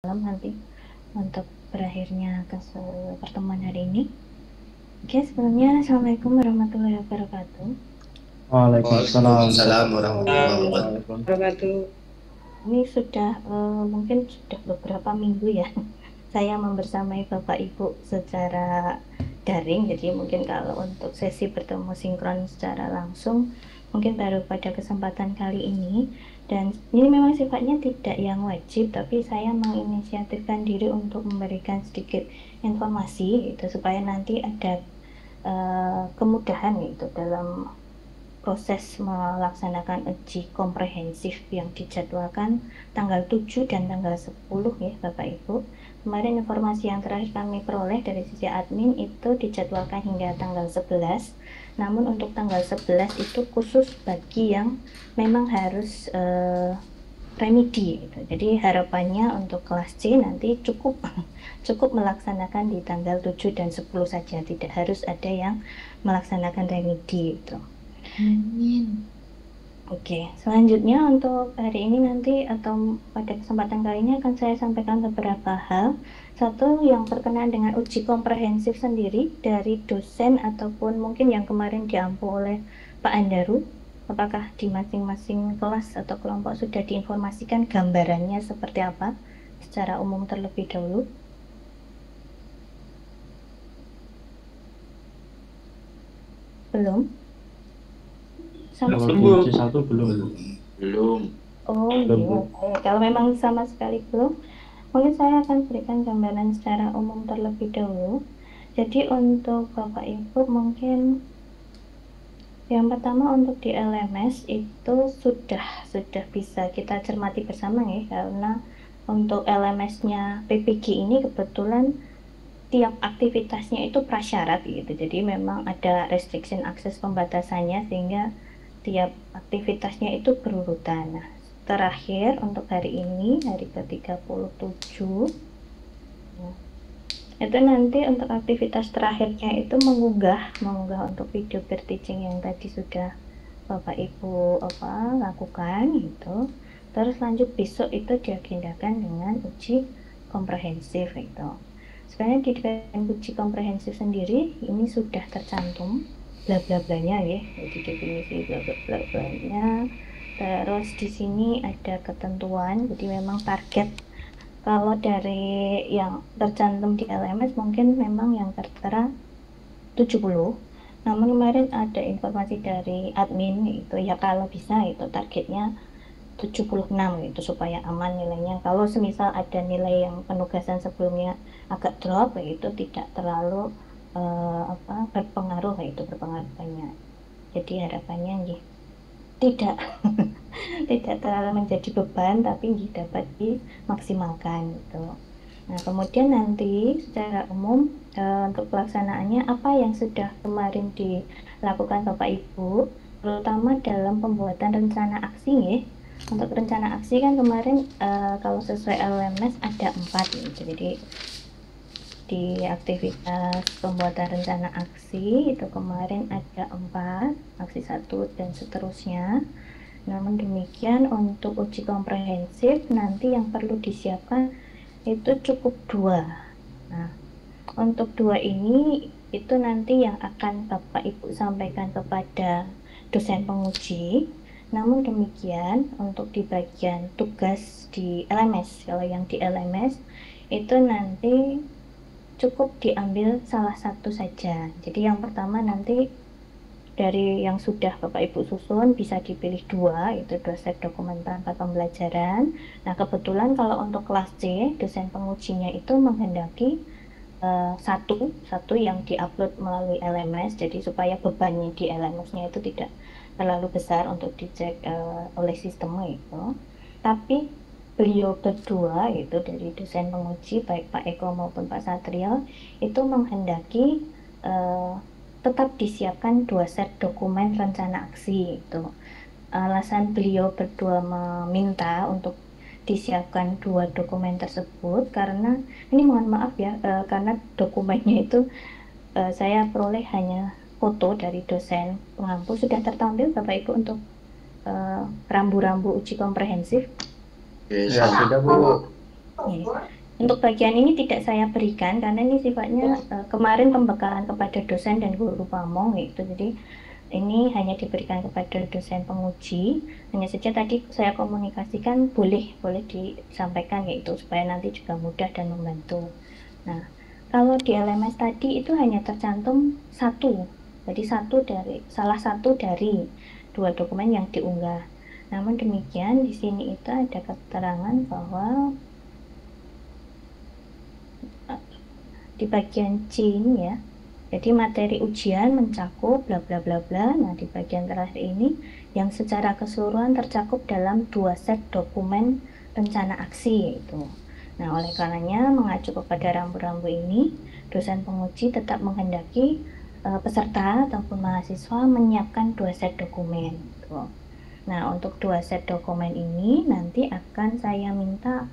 malam nanti untuk berakhirnya pertemuan hari ini. Oke, sebelumnya Assalamualaikum warahmatullahi wabarakatuh. Waalaikumsalam Waalaikumsalam warahmatullahi warahmatullahi wabarakatuh. Ini sudah mungkin sudah beberapa minggu ya saya membersamai Bapak Ibu secara daring, jadi mungkin kalau untuk sesi bertemu sinkron secara langsung mungkin baru pada kesempatan kali ini, dan ini memang sifatnya tidak yang wajib, tapi saya menginisiatifkan diri untuk memberikan sedikit informasi itu supaya nanti ada kemudahan itu dalam proses melaksanakan uji komprehensif yang dijadwalkan tanggal 7 dan tanggal 10 ya Bapak Ibu. Kemarin informasi yang terakhir kami peroleh dari sisi admin itu dijadwalkan hingga tanggal 11. Namun untuk tanggal 11 itu khusus bagi yang memang harus remedi gitu. Jadi harapannya untuk kelas C nanti cukup melaksanakan di tanggal 7 dan 10 saja, tidak harus ada yang melaksanakan remedi gitu. Oke, selanjutnya untuk hari ini nanti atau pada kesempatan kali ini akan saya sampaikan beberapa hal. Satu, yang berkenaan dengan uji komprehensif sendiri dari dosen ataupun mungkin yang kemarin diampu oleh Pak Andaru. Apakah di masing-masing kelas atau kelompok sudah diinformasikan gambarannya seperti apa secara umum terlebih dahulu? Belum? Sama Kalau di C1 belum. Belum. Oh iya, kalau memang sama sekali belum, mungkin saya akan berikan gambaran secara umum terlebih dahulu. Jadi untuk Bapak Ibu mungkin yang pertama untuk di LMS itu sudah bisa kita cermati bersama ya, karena untuk LMS-nya PPG ini kebetulan tiap aktivitasnya itu prasyarat gitu. Jadi memang ada restriction akses pembatasannya sehingga tiap aktivitasnya itu berurutan. Nah, terakhir untuk hari ini, hari ke-37, itu nanti untuk aktivitas terakhirnya itu mengunggah untuk video peer teaching yang tadi sudah Bapak Ibu lakukan gitu. Terus lanjut besok itu diagendakan dengan uji komprehensif itu. Sebenarnya di dalam uji komprehensif sendiri ini sudah tercantum bla bla blanya ya, jadi definisi bla bla bla blanya. Terus di sini ada ketentuan, jadi memang target kalau dari yang tercantum di LMS mungkin memang yang tertera 70. Namun kemarin ada informasi dari admin itu ya kalau bisa itu targetnya 76 gitu supaya aman nilainya. Kalau semisal ada nilai yang penugasan sebelumnya agak drop itu tidak terlalu berpengaruh banyak. Jadi harapannya tidak tidak terlalu menjadi beban, tapi dapat dimaksimalkan gitu. Nah, kemudian nanti secara umum untuk pelaksanaannya apa yang sudah kemarin dilakukan Bapak Ibu, terutama dalam pembuatan rencana aksi ya. Untuk rencana aksi kan kemarin kalau sesuai LMS ada 4 gitu. Jadi di aktivitas pembuatan rencana aksi itu kemarin ada 4, aksi 1 dan seterusnya. Namun demikian untuk uji komprehensif nanti yang perlu disiapkan itu cukup 2. Nah, untuk 2 ini itu nanti yang akan Bapak Ibu sampaikan kepada dosen penguji. Namun demikian untuk di bagian tugas di LMS, kalau yang di LMS itu nanti cukup diambil salah satu saja. Jadi yang pertama nanti dari yang sudah Bapak Ibu susun bisa dipilih 2, itu 2 set dokumen perangkat pembelajaran. Nah, kebetulan kalau untuk kelas C, dosen pengujinya itu menghendaki satu yang diupload melalui LMS, jadi supaya bebannya di LMS-nya itu tidak terlalu besar untuk dicek oleh sistemnya itu. Tapi beliau berdua itu dari dosen penguji baik Pak Eko maupun Pak Satrio itu menghendaki tetap disiapkan 2 set dokumen rencana aksi itu. Alasan beliau berdua meminta untuk disiapkan 2 dokumen tersebut karena ini mohon maaf ya, karena dokumennya itu saya peroleh hanya foto dari dosen pengampu. Sudah tertampil Bapak Ibu untuk rambu-rambu uji komprehensif? Oke, Ya, sudah Bu. Ya. Untuk bagian ini tidak saya berikan karena ini sifatnya kemarin pembekalan kepada dosen dan guru pamong gitu. Jadi ini hanya diberikan kepada dosen penguji. Hanya saja tadi saya komunikasikan boleh disampaikan yaitu supaya nanti juga mudah dan membantu. Nah, kalau di LMS tadi itu hanya tercantum satu. Jadi salah satu dari dua dokumen yang diunggah. Namun demikian di sini itu ada keterangan bahwa di bagian C ini ya. Jadi materi ujian mencakup bla bla bla bla. Nah, di bagian terakhir ini yang secara keseluruhan tercakup dalam 2 set dokumen rencana aksi yaitu. Nah, oleh karenanya mengacu kepada rambu-rambu ini, dosen penguji tetap menghendaki peserta ataupun mahasiswa menyiapkan 2 set dokumen. Gitu. Nah, untuk 2 set dokumen ini nanti akan saya minta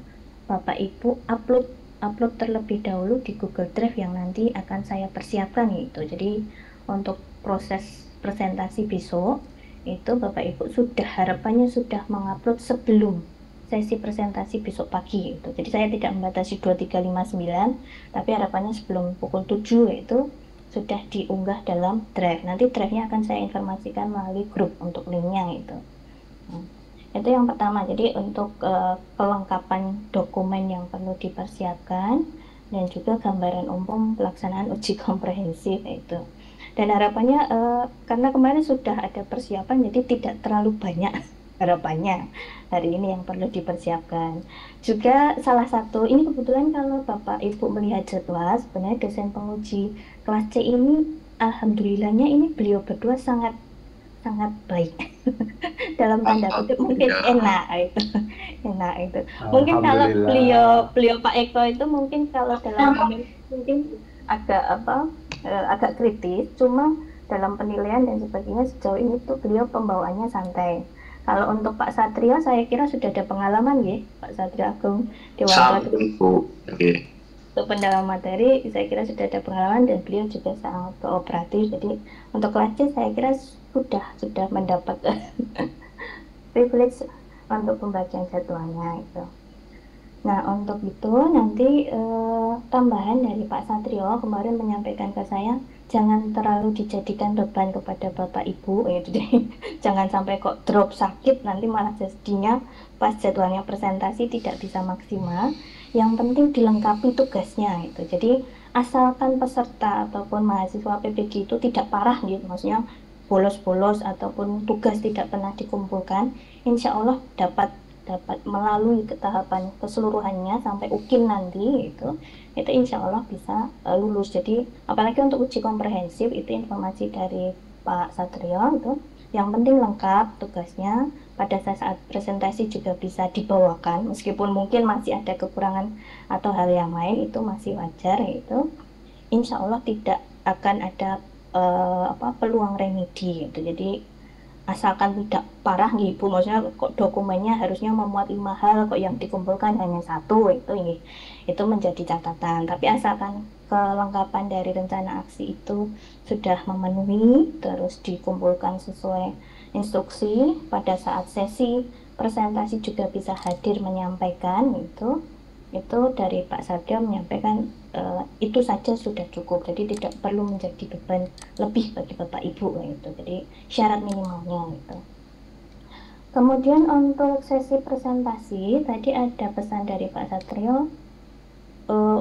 Bapak Ibu upload terlebih dahulu di Google Drive yang nanti akan saya persiapkan gitu. Jadi untuk proses presentasi besok itu Bapak Ibu harapannya sudah mengupload sebelum sesi presentasi besok pagi itu. Jadi saya tidak membatasi 2359, tapi harapannya sebelum pukul 7 itu sudah diunggah dalam drive. Nanti drive-nya akan saya informasikan melalui grup untuk linknya itu. Itu yang pertama. Jadi untuk kelengkapan dokumen yang perlu dipersiapkan dan juga gambaran umum pelaksanaan uji komprehensif itu. Dan harapannya karena kemarin sudah ada persiapan jadi tidak terlalu banyak harapannya hari ini yang perlu dipersiapkan. Juga salah satu ini kebetulan kalau Bapak Ibu melihat jadwal sebenarnya dosen penguji kelas C ini alhamdulillahnya ini beliau berdua sangat baik dalam tanda kutip mungkin enak itu enak itu mungkin kalau beliau Pak Eko itu mungkin kalau dalam mungkin agak kritis, cuma dalam penilaian dan sebagainya sejauh ini tuh beliau pembawaannya santai. Kalau untuk Pak Satrio saya kira sudah ada pengalaman ya, Pak Satrio Agung Dewangga. Untuk pendalaman materi saya kira sudah ada pengalaman dan beliau juga sangat kooperatif. Jadi untuk kelas C saya kira sudah mendapat privilege untuk pembagian jadwalnya itu. Nah untuk itu nanti tambahan dari Pak Satrio kemarin menyampaikan ke saya jangan terlalu dijadikan beban kepada Bapak Ibu gitu. Jadi jangan sampai kok drop sakit nanti malah jadinya pas jadwalnya presentasi tidak bisa maksimal. Yang penting dilengkapi tugasnya itu. Jadi asalkan peserta ataupun mahasiswa PPG itu tidak parah gitu, maksudnya bolos-bolos ataupun tugas tidak pernah dikumpulkan, insya Allah dapat melalui tahapan keseluruhannya sampai UKIN nanti itu insya Allah bisa lulus. Jadi apalagi untuk uji komprehensif itu informasi dari Pak Satrio itu yang penting lengkap tugasnya, pada saat presentasi juga bisa dibawakan meskipun mungkin masih ada kekurangan atau hal yang lain itu masih wajar itu insya Allah tidak akan ada peluang remedi gitu. Jadi asalkan tidak parah nih Bu, maksudnya kok dokumennya harusnya memuat 5 hal kok yang dikumpulkan hanya 1 itu menjadi catatan. Tapi asalkan kelengkapan dari rencana aksi itu sudah memenuhi terus dikumpulkan sesuai instruksi, pada saat sesi presentasi juga bisa hadir menyampaikan itu dari Pak Satrio menyampaikan itu saja sudah cukup, jadi tidak perlu menjadi beban lebih bagi Bapak Ibu gitu. Jadi syarat minimalnya gitu. Kemudian untuk sesi presentasi tadi ada pesan dari Pak Satrio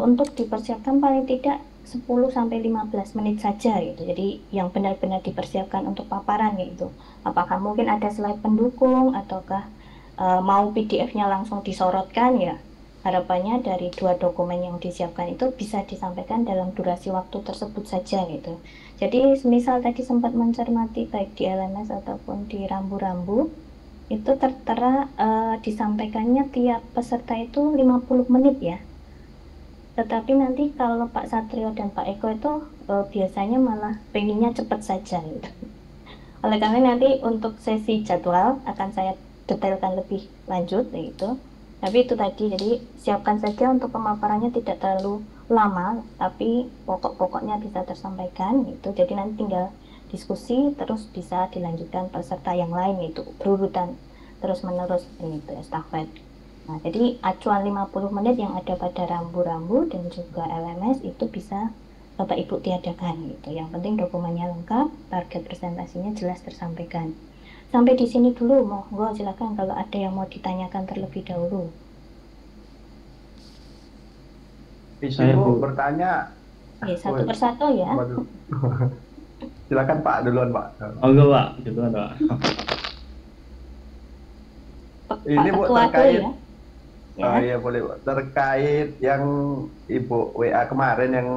untuk dipersiapkan paling tidak 10-15 menit saja gitu. Jadi yang benar-benar dipersiapkan untuk paparan yaitu apakah mungkin ada slide pendukung ataukah mau PDF-nya langsung disorotkan ya. Harapannya dari 2 dokumen yang disiapkan itu bisa disampaikan dalam durasi waktu tersebut saja gitu. Jadi misal tadi sempat mencermati baik di LMS ataupun di rambu-rambu itu tertera disampaikannya tiap peserta itu 50 menit ya. Tetapi nanti kalau Pak Satrio dan Pak Eko itu biasanya malah pengennya cepat saja gitu. Oleh karena nanti untuk sesi jadwal akan saya detailkan lebih lanjut gitu. Tapi itu tadi, jadi siapkan saja untuk pemaparannya tidak terlalu lama, tapi pokok-pokoknya bisa tersampaikan gitu. Jadi nanti tinggal diskusi terus bisa dilanjutkan peserta yang lain itu berurutan terus menerus itu estafet. Nah, jadi acuan 50 menit yang ada pada rambu-rambu dan juga LMS itu bisa Bapak Ibu tiadakan gitu. Yang penting dokumennya lengkap, target presentasinya jelas tersampaikan. Sampai di sini dulu, monggo silakan kalau ada yang mau ditanyakan terlebih dahulu. Saya, Ibu Bu. bertanya. Oke, satu persatu ya. Waduh. Silakan Pak duluan Pak. Oh enggak, Pak. Gitu kan, Pak. Ini Bu Ketua terkait dulu ya. Oh iya boleh Bu. Terkait yang Ibu WA kemarin yang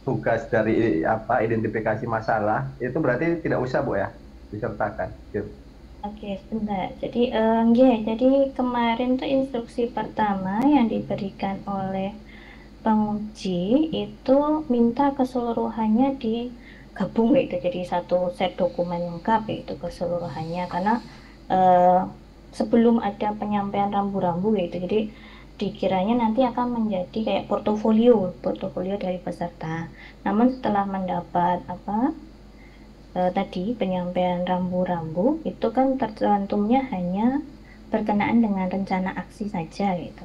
tugas dari apa identifikasi masalah itu berarti tidak usah Bu ya disertakan. Gitu. Oke, sebentar. Jadi, jadi kemarin tuh instruksi pertama yang diberikan oleh penguji itu minta keseluruhannya digabung gitu, jadi satu set dokumen lengkap itu keseluruhannya karena sebelum ada penyampaian rambu-rambu gitu, jadi dikiranya nanti akan menjadi kayak portofolio dari peserta. Namun setelah mendapat tadi penyampaian rambu-rambu itu kan tercantumnya hanya berkenaan dengan rencana aksi saja gitu.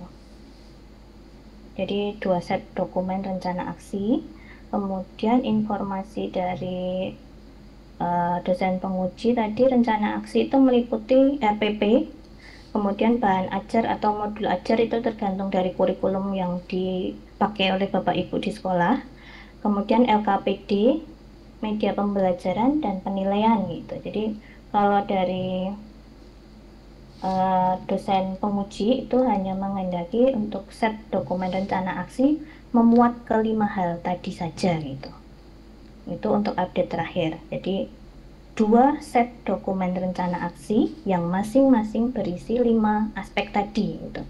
Jadi 2 set dokumen rencana aksi, kemudian informasi dari dosen penguji tadi rencana aksi itu meliputi RPP, kemudian bahan ajar atau modul ajar itu tergantung dari kurikulum yang dipakai oleh Bapak Ibu di sekolah, kemudian LKPD, media pembelajaran dan penilaian gitu. Jadi kalau dari dosen penguji itu hanya menghendaki untuk set dokumen rencana aksi memuat ke 5 hal tadi saja gitu. Itu untuk update terakhir. Jadi 2 set dokumen rencana aksi yang masing-masing berisi 5 aspek tadi gitu.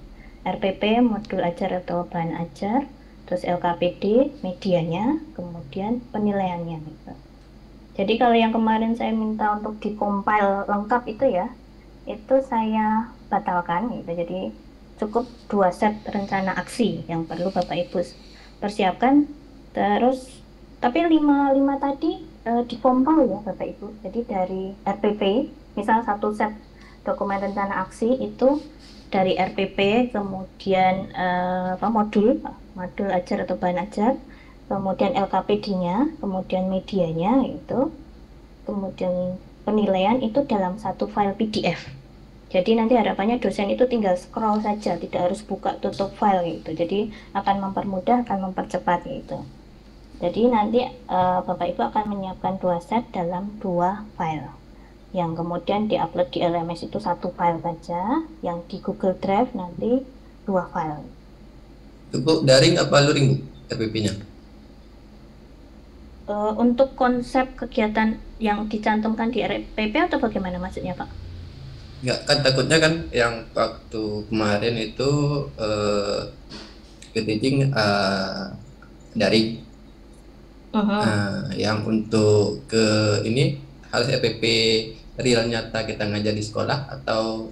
RPP, modul ajar atau bahan ajar, terus LKPD, medianya, kemudian penilaiannya gitu. Jadi kalau yang kemarin saya minta untuk dikompil lengkap itu ya, itu saya batalkan gitu. Jadi cukup 2 set rencana aksi yang perlu Bapak Ibu persiapkan, terus tapi 5 tadi dikompil ya Bapak Ibu. Jadi dari RPP misal 1 set dokumen rencana aksi itu dari RPP, kemudian modul ajar atau bahan ajar, kemudian LKPD-nya, kemudian medianya itu, kemudian penilaian itu dalam satu file PDF. Jadi nanti harapannya dosen itu tinggal scroll saja, tidak harus buka tutup file gitu. Jadi akan mempermudah, akan mempercepat gitu. Jadi nanti Bapak Ibu akan menyiapkan 2 set dalam 2 file. Yang kemudian diupload di LMS itu 1 file saja, yang di Google Drive nanti 2 file. Itu Bu, daring apa luring Bu RPP-nya? Untuk konsep kegiatan yang dicantumkan di RPP atau bagaimana maksudnya Pak? Enggak, kan takutnya kan yang waktu kemarin itu teaching daring. Yang untuk ke ini harus RPP real nyata kita ngajar di sekolah atau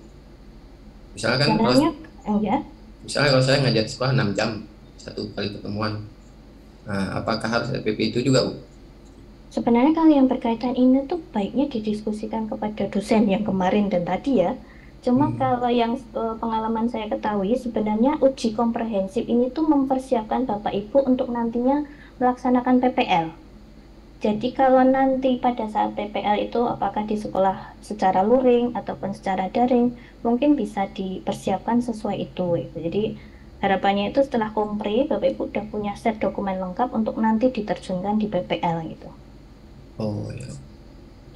misalnya kan misalnya kalau saya ngajar di sekolah 6 jam 1 kali pertemuan. Apakah harus RPP itu juga Bu? Sebenarnya kalau yang berkaitan ini tuh baiknya didiskusikan kepada dosen yang kemarin dan tadi ya. Cuma kalau yang pengalaman saya ketahui sebenarnya uji komprehensif ini tuh mempersiapkan Bapak Ibu untuk nantinya melaksanakan PPL. Jadi kalau nanti pada saat PPL itu apakah di sekolah secara luring ataupun secara daring, mungkin bisa dipersiapkan sesuai itu. Jadi harapannya itu setelah kompre, Bapak Ibu udah punya set dokumen lengkap untuk nanti diterjunkan di PPL gitu. Oh ya.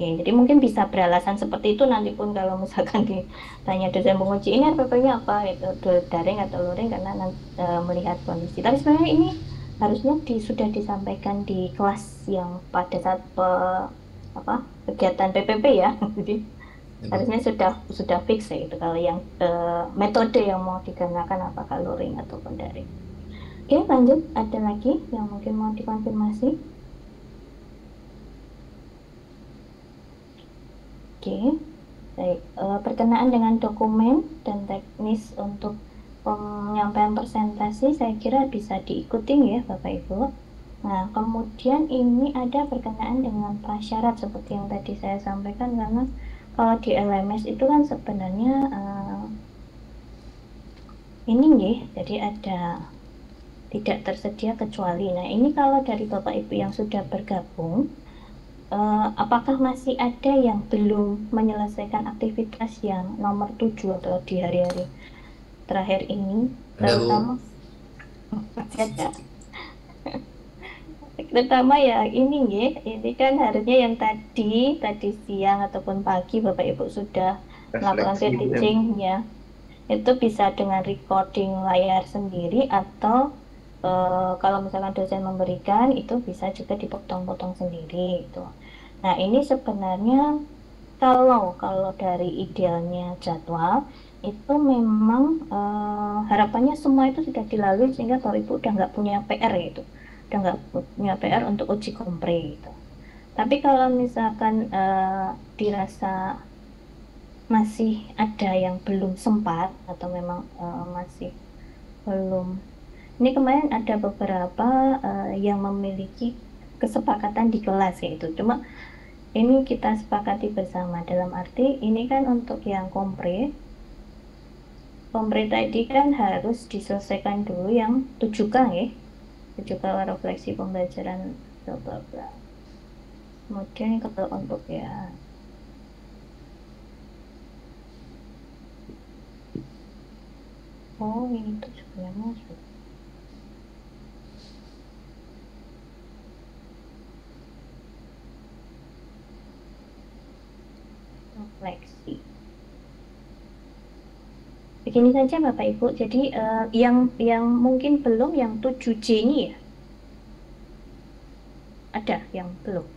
Ya, jadi mungkin bisa beralasan seperti itu nanti pun kalau misalkan ditanya dosen penguji ini RPP-nya apa itu daring atau luring karena melihat kondisi. Tapi sebenarnya ini harusnya sudah disampaikan di kelas yang pada saat kegiatan PPP ya. Jadi harusnya sudah fix ya itu kalau yang metode yang mau digunakan apakah luring ataupun daring. Oke, lanjut, ada lagi yang mungkin mau dikonfirmasi? Oke, baik. Berkenaan dengan dokumen dan teknis untuk penyampaian presentasi saya kira bisa diikuti ya Bapak Ibu. Nah, kemudian ini ada berkenaan dengan prasyarat seperti yang tadi saya sampaikan, karena kalau di LMS itu kan sebenarnya ini nggih, jadi ada tidak tersedia kecuali. Nah, ini kalau dari Bapak Ibu yang sudah bergabung, apakah masih ada yang belum menyelesaikan aktivitas yang nomor 7 atau di hari-hari terakhir ini? Ada, Bu. Terutama masih ada. Terutama ya ini nggih, ini kan harusnya yang tadi siang ataupun pagi Bapak Ibu sudah melakukan Refleksi gitu ya. teaching ya. Itu bisa dengan recording layar sendiri atau kalau misalkan dosen memberikan itu bisa juga dipotong-potong sendiri gitu. Nah, ini sebenarnya kalau dari idealnya jadwal itu memang harapannya semua itu sudah dilalui sehingga Bapak Ibu udah nggak punya PR gitu, udah nggak punya PR untuk uji kompre gitu. Tapi kalau misalkan dirasa masih ada yang belum sempat atau memang masih belum, ini kemarin ada beberapa yang memiliki kesepakatan di kelas yaitu, cuma ini kita sepakati bersama dalam arti ini kan untuk yang kompre tadi kan harus diselesaikan dulu yang 7K ya, 7K refleksi pembelajaran bla bla bla. Kemudian kalau untuk ya ini tuh sebenarnya refleksi. Begini saja Bapak Ibu, jadi yang mungkin belum yang 7J ini ya, ada yang belum?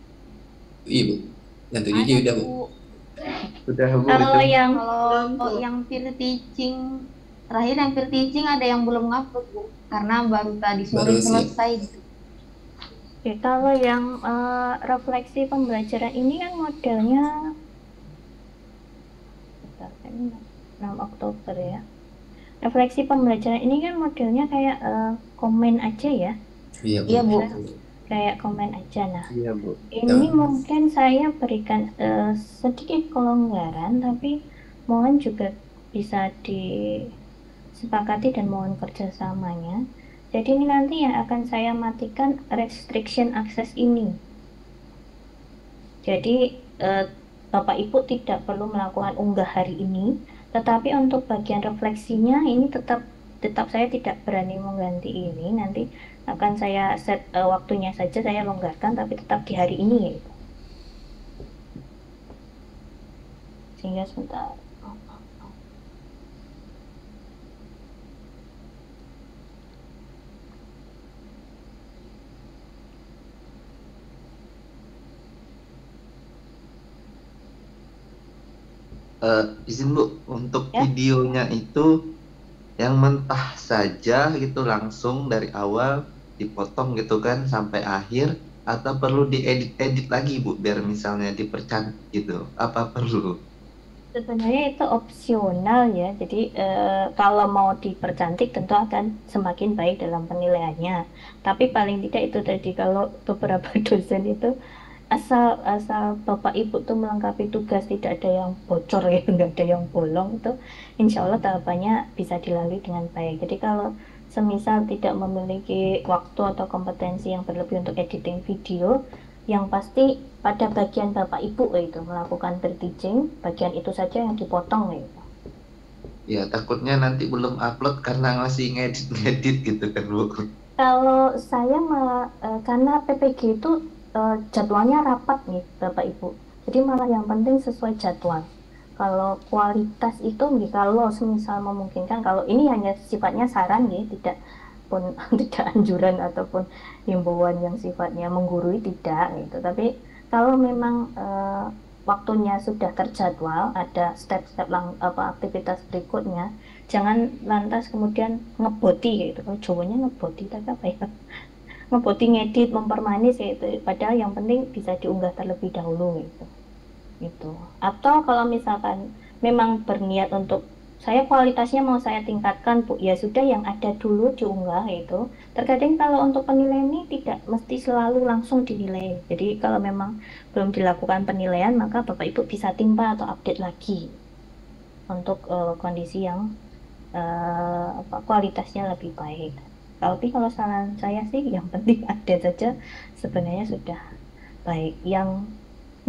Iya, Bu. Yang 7J udah, Bu. Sudah, Bu. Kalau itu. yang peer teaching terakhir, yang peer teaching ada yang belum ngupload Bu, karena baru tadi sore selesai. Oke, kalau yang refleksi pembelajaran ini kan modelnya 6 Oktober ya. Refleksi pembelajaran ini kan modelnya kayak komen aja ya. Iya, Bu. Kayak komen aja. Nah, Iya, Bu. Ini mungkin saya berikan sedikit kelonggaran, tapi mohon juga bisa disepakati dan mohon kerjasamanya. Jadi ini nanti yang akan saya matikan restriction akses ini. Jadi Bapak Ibu tidak perlu melakukan unggah hari ini, tetapi untuk bagian refleksinya ini tetap saya tidak berani mengganti ini. Nanti akan saya set waktunya saja saya longgarkan, tapi tetap di hari ini ya. Sehingga sebentar. Izin Bu, untuk videonya itu yang mentah saja gitu langsung dari awal dipotong gitu kan sampai akhir, atau perlu diedit lagi Bu biar misalnya dipercantik gitu, apa perlu? Sebenarnya itu opsional ya, jadi kalau mau dipercantik tentu akan semakin baik dalam penilaiannya, tapi paling tidak itu tadi, kalau beberapa dosen itu asal Bapak Ibu tuh melengkapi tugas tidak ada yang bocor ya, nggak ada yang bolong, itu insya Allah tahapannya bisa dilalui dengan baik. Jadi kalau semisal tidak memiliki waktu atau kompetensi yang berlebih untuk editing video, yang pasti pada bagian Bapak Ibu itu melakukan teaching, bagian itu saja yang dipotong gitu. Ya takutnya nanti belum upload karena masih ngedit gitu kan Bu. Kalau saya malah karena PPG itu jadwalnya rapat nih Bapak Ibu, jadi malah yang penting sesuai jadwal. Kalau kualitas itu nih, kalau semisal memungkinkan, kalau ini hanya sifatnya saran nih, tidak pun tidak anjuran ataupun himbauan yang sifatnya menggurui, tidak gitu. Tapi kalau memang waktunya sudah terjadwal, ada step-step aktivitas berikutnya, jangan lantas kemudian ngeboti gitu. Kalau Jawanya ngeboti tapi apa ya? Ngeboti, ngedit, mempermanis gitu. Padahal yang penting bisa diunggah terlebih dahulu gitu. Atau kalau misalkan memang berniat untuk saya kualitasnya mau saya tingkatkan Bu, ya sudah yang ada dulu diunggah itu. Terkadang kalau untuk penilaian ini tidak mesti selalu langsung dinilai. Jadi kalau memang belum dilakukan penilaian, maka Bapak Ibu bisa timpa atau update lagi untuk kondisi yang kualitasnya lebih baik. Tapi kalau saran saya sih yang penting ada saja sebenarnya sudah baik. Yang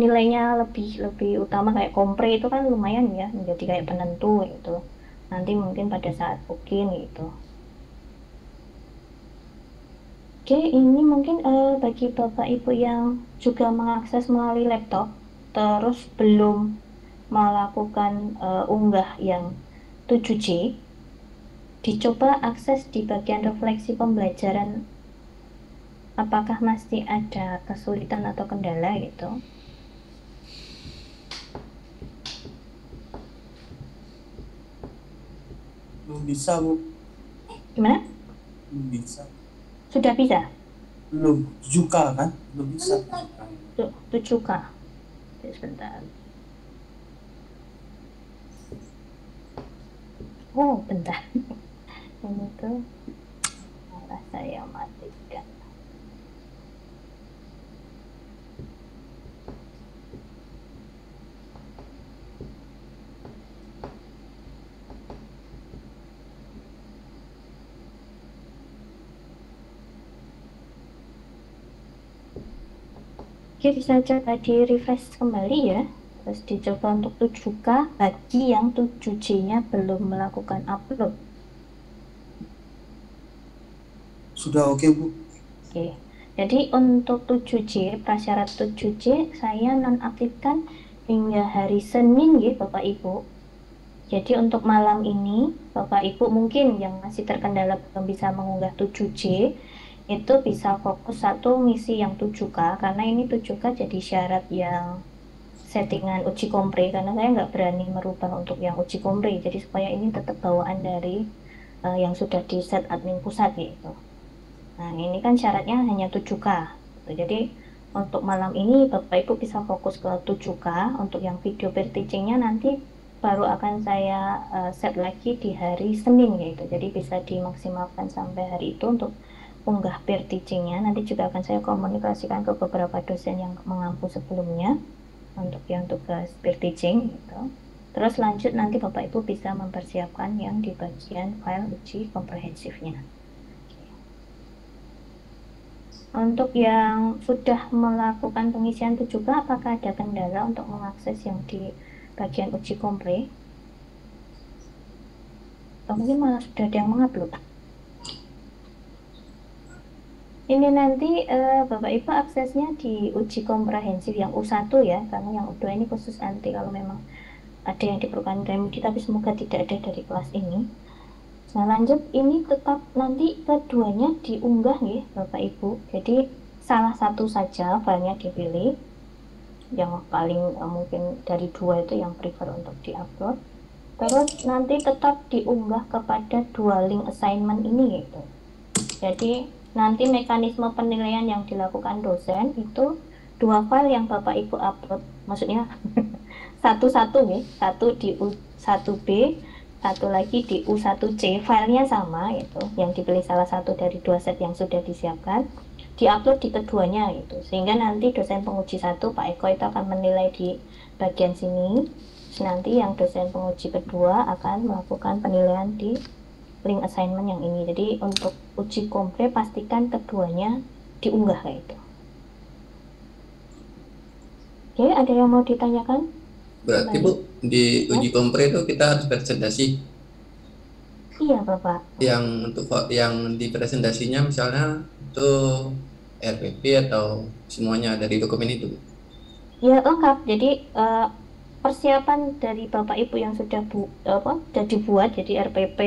nilainya lebih utama kayak kompre itu kan lumayan ya, menjadi kayak penentu itu. Nanti mungkin pada saat booking gitu. Oke, ini mungkin bagi Bapak Ibu yang juga mengakses melalui laptop, terus belum melakukan unggah yang 7J, dicoba akses di bagian refleksi pembelajaran. Apakah masih ada kesulitan atau kendala gitu? Belum bisa, Bu. Gimana? Belum bisa. Sudah bisa? Belum. 7K kan? Belum bisa. 7K. Sebentar. Oh, bentar. Ini tuh malah saya matikan. Oke, bisa coba di refresh kembali ya. Terus dicoba untuk 7K bagi yang 7J-nya belum melakukan upload. Sudah oke, Bu. Oke. Jadi untuk 7J, prasyarat 7J saya nonaktifkan hingga hari Senin ya Bapak Ibu. Jadi untuk malam ini Bapak Ibu mungkin yang masih terkendala belum bisa mengunggah 7J itu bisa fokus satu misi yang 7K, karena ini 7K jadi syarat yang settingan uji kompre, karena saya nggak berani merubah untuk yang uji kompre, jadi supaya ini tetap bawaan dari yang sudah di set admin pusat gitu. Nah ini kan syaratnya hanya 7K gitu. Jadi untuk malam ini Bapak Ibu bisa fokus ke 7K. Untuk yang video peer teachingnya nanti baru akan saya set lagi di hari Senin gitu. Jadi bisa dimaksimalkan sampai hari itu untuk unggah peer teachingnya. Nanti juga akan saya komunikasikan ke beberapa dosen yang mengampu sebelumnya untuk yang tugas peer teaching gitu. Terus lanjut nanti Bapak Ibu bisa mempersiapkan yang di bagian file uji komprehensifnya. Untuk yang sudah melakukan pengisian 7K, apakah ada kendala untuk mengakses yang di bagian uji kompre? Atau mungkin malah sudah ada yang mengupload? Ini nanti Bapak Ibu aksesnya di uji komprehensif yang U1 ya, karena yang U2 ini khusus nanti kalau memang ada yang diperlukan remedi, tapi semoga tidak ada dari kelas ini. Nah lanjut, ini tetap nanti keduanya diunggah nih Bapak Ibu. Jadi salah satu saja filenya dipilih, yang paling mungkin dari dua itu yang prefer untuk diupload. Terus nanti tetap diunggah kepada dua link assignment ini gitu. Jadi nanti mekanisme penilaian yang dilakukan dosen itu dua file yang Bapak Ibu upload, maksudnya satu-satu nih, satu di U1B, satu lagi di U1C, filenya sama itu, yang dipilih salah satu dari dua set yang sudah disiapkan, diupload di keduanya gitu, sehingga nanti dosen penguji 1 Pak Eko itu akan menilai di bagian sini. Nanti yang dosen penguji kedua akan melakukan penilaian di link assignment yang ini. Jadi untuk uji kompre pastikan keduanya diunggah kayak itu. Oke, ada yang mau ditanyakan? Berarti Bu, di uji kompre itu kita harus presentasi. Iya Bapak. Yang untuk yang di presentasinya misalnya itu RPP atau semuanya dari dokumen itu? Ya lengkap. Jadi persiapan dari Bapak Ibu yang sudah dibuat, jadi RPP,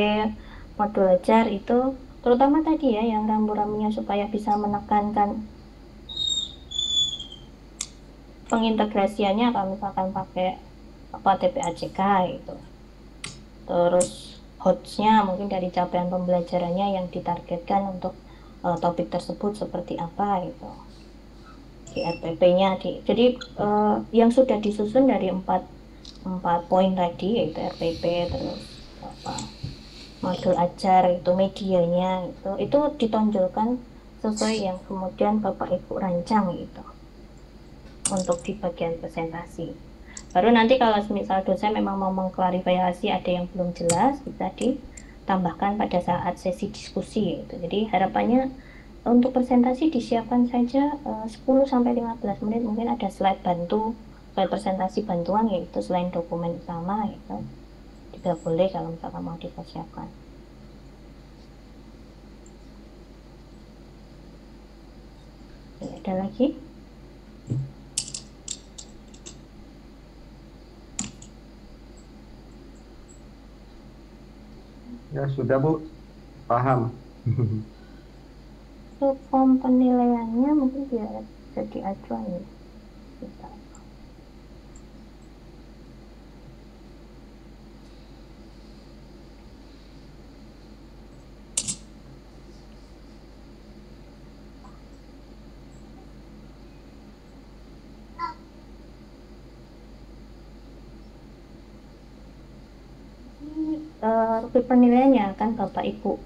modul ajar itu, terutama tadi ya yang rambu-rambunya supaya bisa menekankan pengintegrasiannya, kalau misalkan pakai TPACK itu. Terus HOTS-nya mungkin dari capaian pembelajarannya yang ditargetkan untuk topik tersebut seperti apa itu. Di RPP-nya jadi yang sudah disusun dari 4 poin tadi, yaitu RPP, terus modul ajar itu, medianya itu ditonjolkan sesuai yang kemudian Bapak Ibu rancang gitu untuk di bagian presentasi. Baru nanti kalau misal dosen memang mau mengklarifikasi ada yang belum jelas, bisa tambahkan pada saat sesi diskusi gitu. Jadi harapannya untuk presentasi disiapkan saja 10-15 menit, mungkin ada slide bantu, slide presentasi bantuan yaitu selain dokumen utama itu juga boleh kalau misalkan mau dipersiapkan. Ada lagi? Ya sudah Bu, paham. Untuk form penilaiannya mungkin biar jadi acuan ya. Kita. Rupi penilaiannya kan Bapak Ibu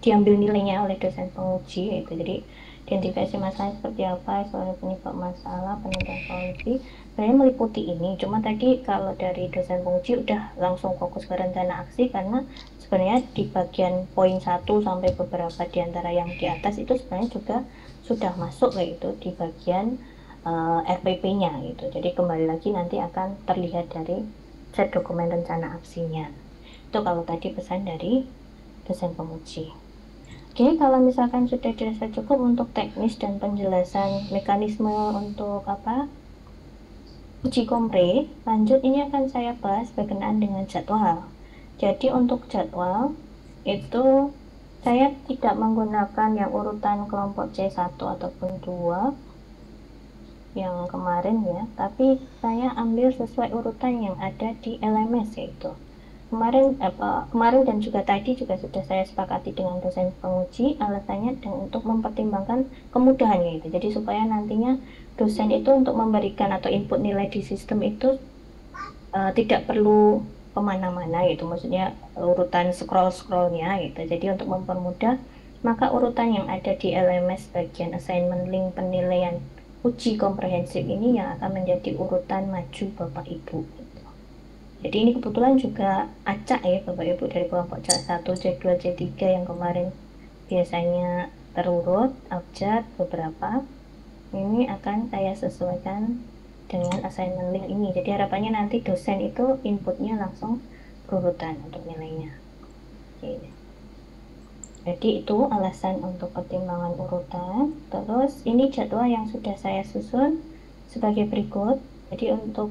diambil nilainya oleh dosen penguji itu. Jadi identifikasi masalah seperti apa, soal penyebab masalah, penentuan solusi, sebenarnya meliputi ini. Cuma tadi kalau dari dosen penguji udah langsung fokus ke rencana aksi, karena sebenarnya di bagian poin 1 sampai beberapa di antara yang di atas itu sebenarnya juga sudah masuk kayak itu di bagian RPP-nya gitu. Jadi kembali lagi nanti akan terlihat dari set dokumen rencana aksinya. Itu kalau tadi pesan dari dosen penguji. Oke, kalau misalkan sudah dirasa cukup untuk teknis dan penjelasan mekanisme untuk uji kompre, lanjut ini akan saya bahas berkenaan dengan jadwal. Jadi untuk jadwal itu saya tidak menggunakan yang urutan kelompok C1 ataupun 2 yang kemarin ya, tapi saya ambil sesuai urutan yang ada di LMS yaitu kemarin dan juga tadi juga sudah saya sepakati dengan dosen penguji, alasannya untuk mempertimbangkan kemudahannya itu. Jadi supaya nantinya dosen itu untuk memberikan atau input nilai di sistem itu tidak perlu kemana-mana gitu, maksudnya urutan scroll-scrollnya gitu. Jadi untuk mempermudah, maka urutan yang ada di LMS bagian assignment link penilaian uji komprehensif ini yang akan menjadi urutan maju Bapak Ibu gitu. Jadi ini kebetulan juga acak ya Bapak Ibu dari kelompok C1, C2, C3 yang kemarin biasanya terurut, abjad, beberapa. Ini akan saya sesuaikan dengan assignment link ini. Jadi harapannya nanti dosen itu inputnya langsung berurutan untuk nilainya. Oke. Jadi itu alasan untuk pertimbangan urutan. Terus ini jadwal yang sudah saya susun sebagai berikut. Jadi untuk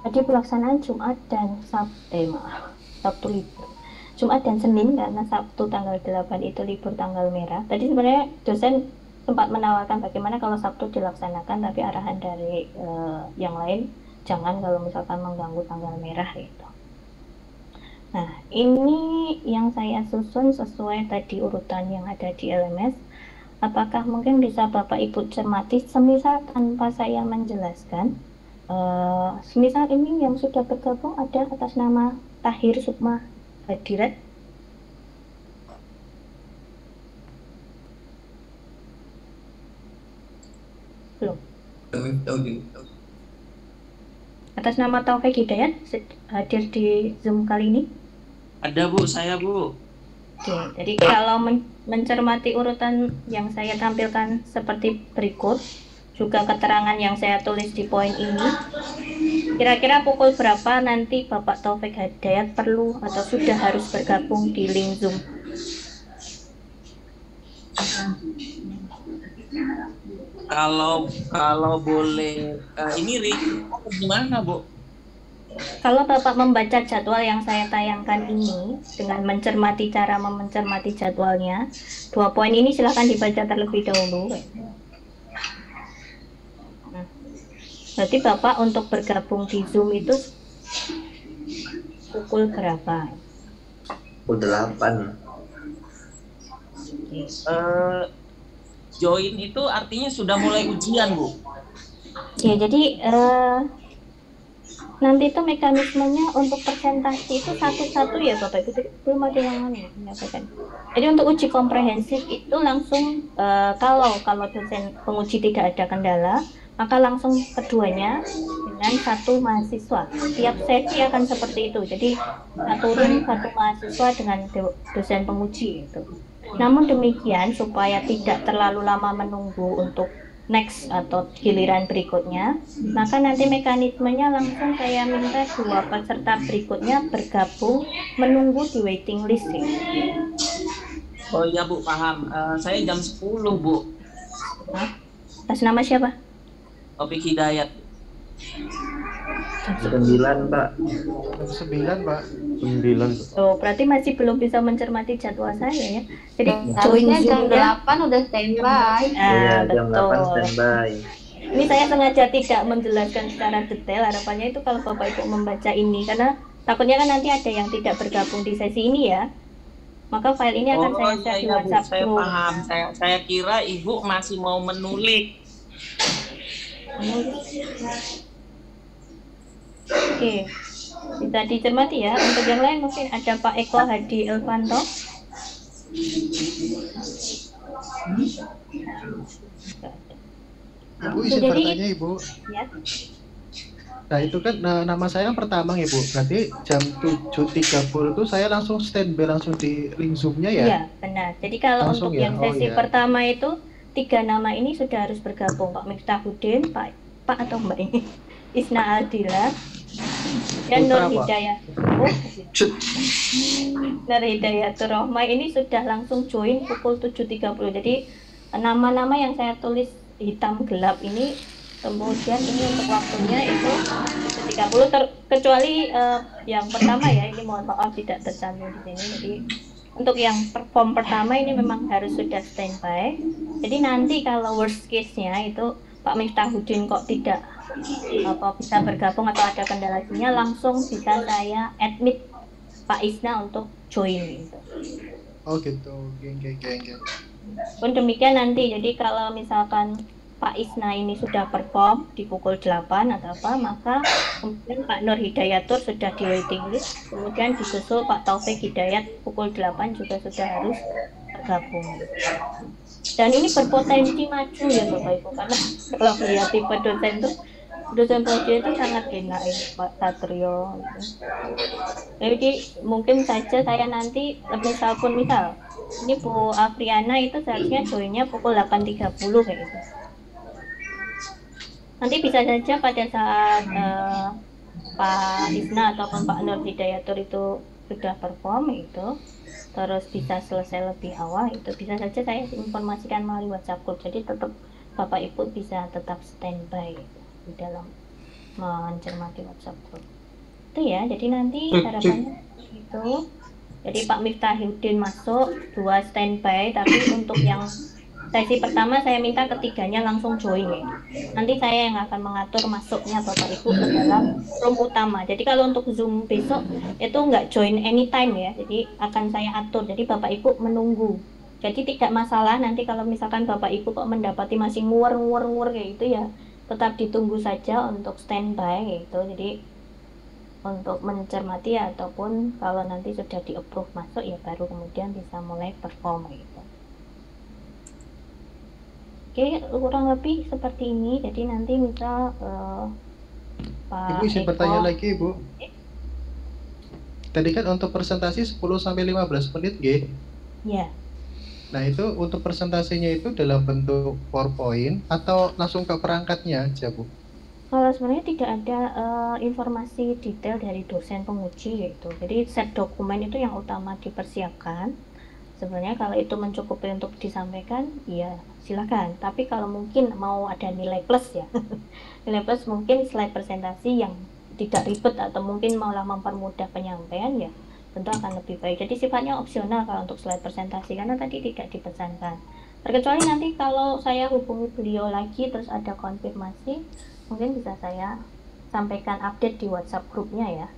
tadi pelaksanaan Jumat dan Sabtu libur. Jumat dan Senin karena Sabtu tanggal 8 itu libur tanggal merah. Tadi sebenarnya dosen sempat menawarkan bagaimana kalau Sabtu dilaksanakan, tapi arahan dari yang lain jangan kalau misalkan mengganggu tanggal merah gitu. Nah, ini yang saya susun sesuai tadi urutan yang ada di LMS. Apakah mungkin bisa Bapak Ibu cermati semisal tanpa saya menjelaskan? Semisal ini yang sudah bergabung ada atas nama Tahir Sukma Hadirat. Belum. Atas nama Taufik Hidayat hadir di Zoom kali ini. Ada Bu, saya Bu. Oke, jadi kalau mencermati urutan yang saya tampilkan seperti berikut, juga keterangan yang saya tulis di poin ini, kira-kira pukul berapa nanti Bapak Taufik Hidayat perlu atau sudah harus bergabung di link Zoom? Kalau boleh ini gimana Bu? Kalau Bapak membaca jadwal yang saya tayangkan ini dengan mencermati cara mencermati jadwalnya, 2 poin ini silahkan dibaca terlebih dahulu. Nah, berarti Bapak untuk bergabung di Zoom itu pukul berapa? Pukul 8. Join itu artinya sudah mulai ujian Bu? Ya, jadi nanti itu mekanismenya untuk presentasi itu satu-satu ya Bapak Ibu, belum ada yang menyampaikan. Jadi untuk uji komprehensif itu langsung kalau dosen penguji tidak ada kendala, maka langsung keduanya dengan satu mahasiswa. Tiap sesi akan seperti itu. Jadi satu mahasiswa dengan dosen penguji itu. Namun demikian supaya tidak terlalu lama menunggu untuk next atau giliran berikutnya, maka nanti mekanismenya langsung saya minta 2 peserta berikutnya bergabung menunggu di waiting list ya. Oh iya Bu, paham. Saya jam 10 Bu. Hah? Atas nama siapa? Topik Hidayat. 9, Pak. 9, Pak. 9. Oh, berarti masih belum bisa mencermati jadwal saya ya. Jadi Harusnya jam Zoom-nya. 8 udah standby. Iya, jam 8 betul. standby. Ini saya sengaja tidak menjelaskan secara detail. Harapannya itu kalau Bapak Ibu membaca ini, karena takutnya kan nanti ada yang tidak bergabung di sesi ini ya. Maka file ini akan saya share di Bu, WhatsApp saya group. paham. Saya kira Ibu masih mau menulis. Oke, bisa dicermati ya. Untuk yang lain mungkin ada Pak Eko Hadi Elvanto. Ibu izin Jadi- bertanya Ibu. Ya. Nah itu kan nama saya yang pertama Ibu. Berarti jam 7.30 itu saya langsung standby langsung di link Zoom-nya ya? Iya, benar. Jadi kalau Langsung untuk ya? yang Oh, sesi iya. pertama itu 3 nama ini sudah harus bergabung, Pak Miftahudin, Pak atau Mbak ini, Isna Aldila, dan Putra, Nur Pak. Hidayat. Nur Hidayatur Rohmah ini sudah langsung join pukul 7.30. Jadi nama-nama yang saya tulis hitam gelap ini, kemudian ini untuk waktunya itu 7.30 kecuali yang pertama ya, ini mohon maaf tidak tercantum di sini. Jadi untuk yang perform pertama ini memang harus sudah standby. Jadi nanti kalau worst case-nya itu Pak Miftahudin kok tidak bisa bergabung atau ada kendala sinyal, langsung bisa saya admit Pak Isna untuk join gitu. Oh gitu, geng. Pun demikian nanti, jadi kalau misalkan Pak Isna ini sudah perform di pukul 8 atau apa, maka kemudian Pak Nur Hidayatur sudah di waiting list, kemudian disusul Pak Taufik Hidayat pukul 8 juga sudah harus bergabung. Dan ini berpotensi maju ya Bapak Ibu, karena kalau melihat tipe dosen penguji itu sangat enak ya Pak Satrio gitu. Jadi mungkin saja saya nanti misal ini Bu Afriana itu seharusnya joinnya pukul 8.30 kayak gitu. Nanti bisa saja pada saat Pak Isna ataupun Pak Nur Hidayatur itu sudah perform itu, terus bisa selesai lebih awal, itu bisa saja saya informasikan melalui WhatsApp group. Jadi tetap Bapak Ibu bisa tetap standby gitu, di dalam mencermati WhatsApp group. Itu ya, jadi nanti harapannya itu. Jadi Pak Miftahudin masuk, 2 standby, tapi untuk yang sesi pertama saya minta ketiganya langsung join ya. Nanti saya yang akan mengatur masuknya Bapak Ibu ke dalam room utama. Jadi kalau untuk Zoom besok itu nggak join anytime ya. Jadi akan saya atur. Jadi Bapak Ibu menunggu. Jadi tidak masalah nanti kalau misalkan Bapak Ibu kok mendapati masih nguwer kayak gitu ya, tetap ditunggu saja untuk standby gitu. Jadi untuk mencermati ataupun kalau nanti sudah di-approve masuk ya baru kemudian bisa mulai perform gitu. Oke, kurang lebih seperti ini. Jadi nanti misal Pak Ibu izin Eko, bertanya lagi Ibu. Tadi kan untuk presentasi 10-15 menit G. ya. Nah itu untuk presentasinya itu dalam bentuk PowerPoint atau langsung ke perangkatnya aja Bu? Kalau sebenarnya tidak ada informasi detail dari dosen penguji gitu. Jadi set dokumen itu yang utama dipersiapkan. Sebenarnya kalau itu mencukupi untuk disampaikan, ya silakan. Tapi kalau mungkin mau ada nilai plus ya, nilai plus mungkin slide presentasi yang tidak ribet atau mungkin malah mempermudah penyampaian ya, tentu akan lebih baik. Jadi sifatnya opsional kalau untuk slide presentasi karena tadi tidak dipesankan. Terkecuali nanti kalau saya hubungi beliau lagi terus ada konfirmasi, mungkin bisa saya sampaikan update di WhatsApp grupnya ya.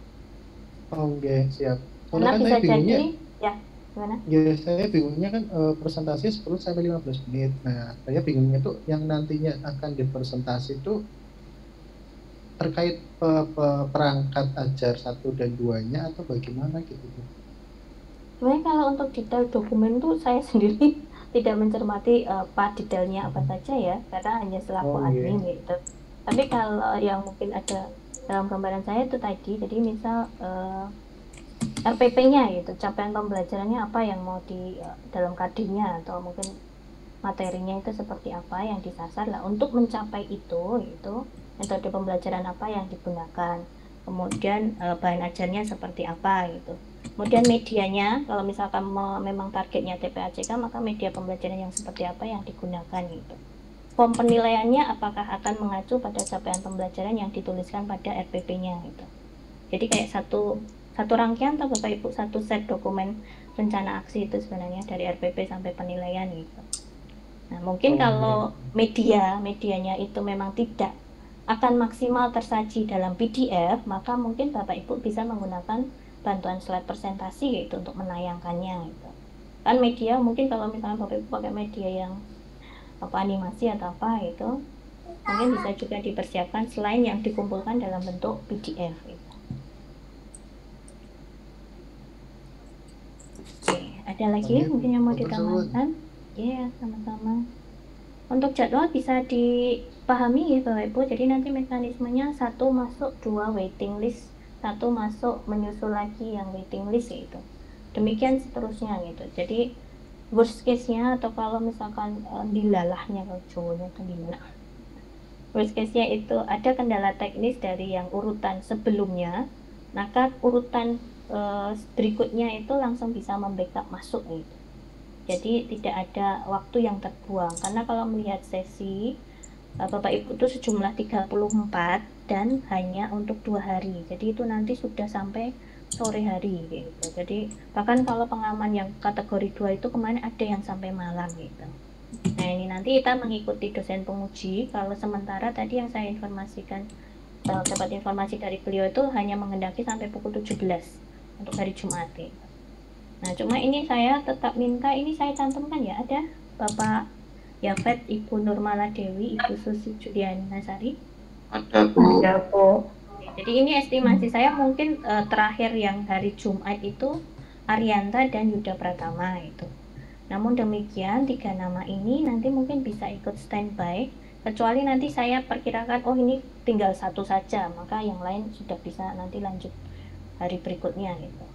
Oke, siap. Karena Soalnya kan bisa saya bingungnya, jadi, ya gimana? ya saya bingungnya kan presentasi 10-15 menit. Nah, saya bingungnya tuh yang nantinya akan dipresentasi itu terkait perangkat ajar 1 dan 2-nya atau bagaimana gitu. Sebenarnya kalau untuk detail dokumen tuh saya sendiri tidak mencermati detailnya apa saja ya, karena hanya selaku Oh, iya. admin gitu. Tapi kalau yang mungkin ada dalam gambaran saya itu tadi, jadi misal RPP-nya gitu, capaian pembelajarannya apa yang mau di dalam KD-nya, atau mungkin materinya itu seperti apa yang disasar lah. Untuk mencapai itu metode pembelajaran apa yang digunakan, kemudian bahan ajarnya seperti apa gitu. Kemudian medianya, kalau misalkan memang targetnya TPACK, maka media pembelajaran yang seperti apa yang digunakan gitu. Form penilaiannya apakah akan mengacu pada capaian pembelajaran yang dituliskan pada RPP-nya gitu. Jadi kayak satu rangkaian atau Bapak Ibu satu set dokumen rencana aksi itu sebenarnya dari RPP sampai penilaian gitu. Nah, mungkin kalau medianya itu memang tidak akan maksimal tersaji dalam PDF, maka mungkin Bapak Ibu bisa menggunakan bantuan slide presentasi gitu untuk menayangkannya gitu. Kan media mungkin kalau misalnya Bapak Ibu pakai media yang animasi atau apa itu, mungkin bisa juga dipersiapkan selain yang dikumpulkan dalam bentuk PDF gitu. Oke, ada lagi mungkin yang mau ditambahkan? Iya, sama-sama. Untuk jadwal bisa dipahami ya Bapak Ibu, jadi nanti mekanismenya 1 masuk, 2 waiting list, 1 masuk menyusul lagi yang waiting list gitu. Demikian seterusnya gitu. Jadi worst case-nya, atau kalau misalkan dilalahnya, kalau cowoknya itu dilalah, worst case-nya itu ada kendala teknis dari yang urutan sebelumnya, maka urutan berikutnya itu langsung bisa membackup masuk gitu. Jadi tidak ada waktu yang terbuang, karena kalau melihat sesi Bapak Ibu itu sejumlah 34 dan hanya untuk 2 hari, jadi itu nanti sudah sampai sore hari gitu. Jadi bahkan kalau pengalaman yang kategori 2 itu kemarin ada yang sampai malam gitu. Nah, ini nanti kita mengikuti dosen penguji. Kalau sementara tadi yang saya informasikan, dapat informasi dari beliau itu hanya menghendaki sampai pukul 17 untuk hari Jumat gitu. Nah, cuma ini saya tetap minta, ini saya cantumkan ya, ada Bapak Yafet, Ibu Nurmala Dewi, Ibu Susi Juliani Nasari. Ada Bu. Jadi ini estimasi saya mungkin terakhir yang hari Jumat itu Arianta dan Yuda Pratama itu. Namun demikian 3 nama ini nanti mungkin bisa ikut standby, kecuali nanti saya perkirakan oh ini tinggal 1 saja, maka yang lain sudah bisa nanti lanjut hari berikutnya gitu.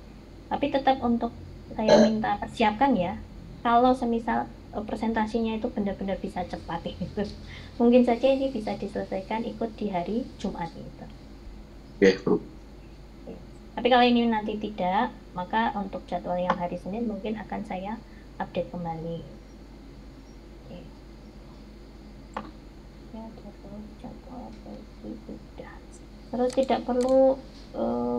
Tapi tetap untuk saya minta persiapkan ya, kalau semisal presentasinya itu benar-benar bisa cepat gitu, mungkin saja ini bisa diselesaikan ikut di hari Jumat gitu. Oke, Bu. Tapi kalau ini nanti tidak, maka untuk jadwal yang hari Senin mungkin akan saya update kembali. Oke. Ya, jadwal versi sudah. Terus tidak perlu,